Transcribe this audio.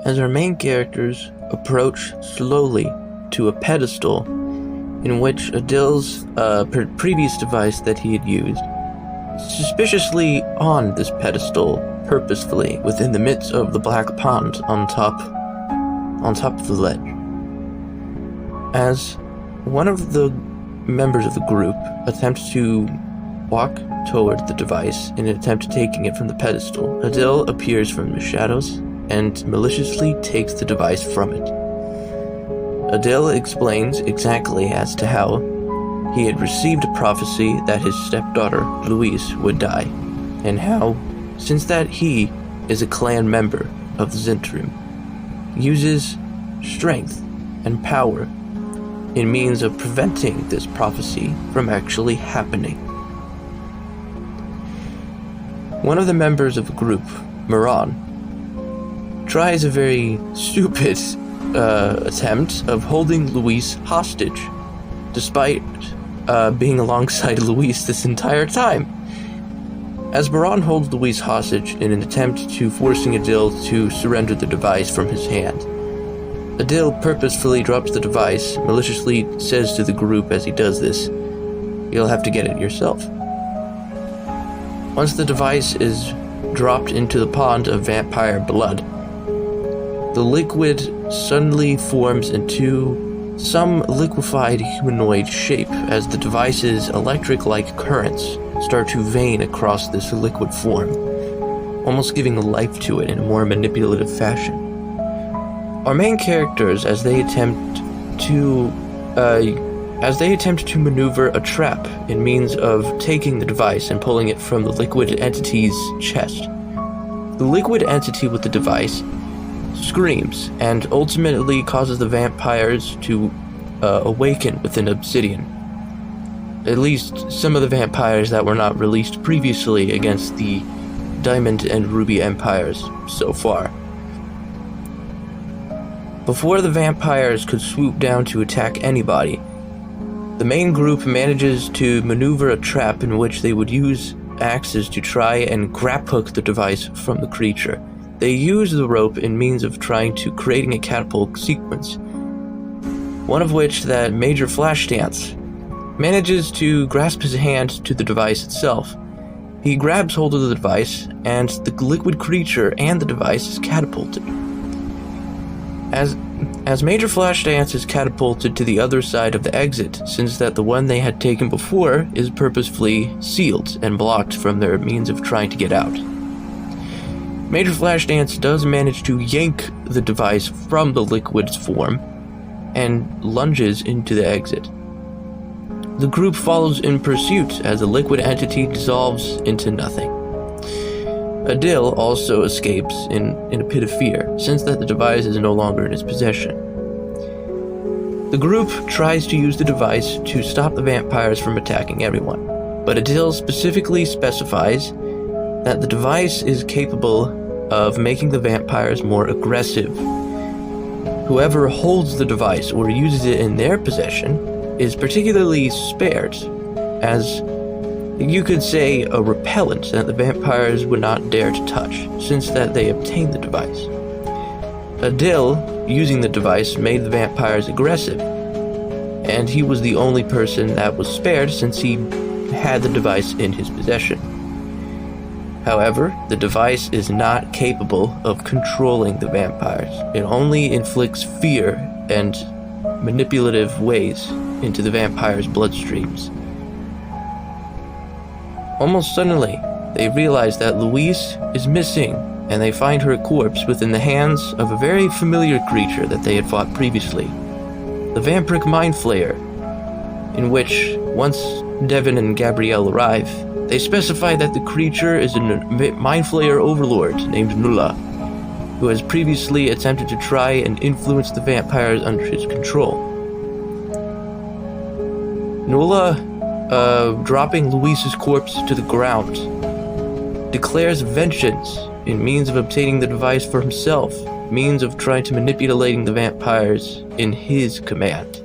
as our main characters approach slowly to a pedestal in which Adil's previous device that he had used, suspiciously on this pedestal, purposefully, within the midst of the black pond on top of the ledge. As one of the members of the group attempts to walk toward the device in an attempt at taking it from the pedestal, Adil appears from the shadows and maliciously takes the device from it. Adil explains exactly as to how he had received a prophecy that his stepdaughter, Louise, would die, and how, since that he is a clan member of the Zentrum, uses strength and power in means of preventing this prophecy from actually happening. One of the members of the group, Moran, tries a very stupid attempt of holding Louise hostage, despite being alongside Louise this entire time. As Moran holds Louise hostage in an attempt to forcing Adil to surrender the device from his hand, Adil purposefully drops the device, maliciously says to the group as he does this, "You'll have to get it yourself." Once the device is dropped into the pond of vampire blood, the liquid suddenly forms into some liquefied humanoid shape as the device's electric-like currents start to vein across this liquid form, almost giving life to it in a more manipulative fashion. Our main characters, as they attempt to maneuver a trap in means of taking the device and pulling it from the liquid entity's chest, the liquid entity with the device screams and ultimately causes the vampires to awaken within Obsidian. At least some of the vampires that were not released previously against the Diamond and Ruby Empires so far. Before the vampires could swoop down to attack anybody, the main group manages to maneuver a trap in which they would use axes to try and graphook the device from the creature. They use the rope in means of trying to creating a catapult sequence, one of which that Major Flashdance manages to grasp his hand to the device itself. He grabs hold of the device, and the liquid creature and the device is catapulted. As Major Flashdance is catapulted to the other side of the exit, since that the one they had taken before is purposefully sealed and blocked from their means of trying to get out. Major Flashdance does manage to yank the device from the liquid's form and lunges into the exit. The group follows in pursuit as the liquid entity dissolves into nothing. Adil also escapes in a pit of fear, since that the device is no longer in his possession. The group tries to use the device to stop the vampires from attacking everyone, but Adil specifically specifies that the device is capable of making the vampires more aggressive. Whoever holds the device or uses it in their possession is particularly spared, as you could say a repellent that the vampires would not dare to touch, since that they obtained the device. Adil, using the device, made the vampires aggressive, and he was the only person that was spared since he had the device in his possession. However, the device is not capable of controlling the vampires. It only inflicts fear and manipulative ways into the vampires' bloodstreams. Almost suddenly, they realize that Louise is missing, and they find her corpse within the hands of a very familiar creature that they had fought previously, the Vampiric Mind Flayer, in which, once Devin and Gabrielle arrive, they specify that the creature is a Mind Flayer overlord named Nulla, who has previously attempted to try and influence the vampires under his control. Nulla, dropping Louise's corpse to the ground, declares vengeance in means of obtaining the device for himself, means of trying to manipulating the vampires in his command.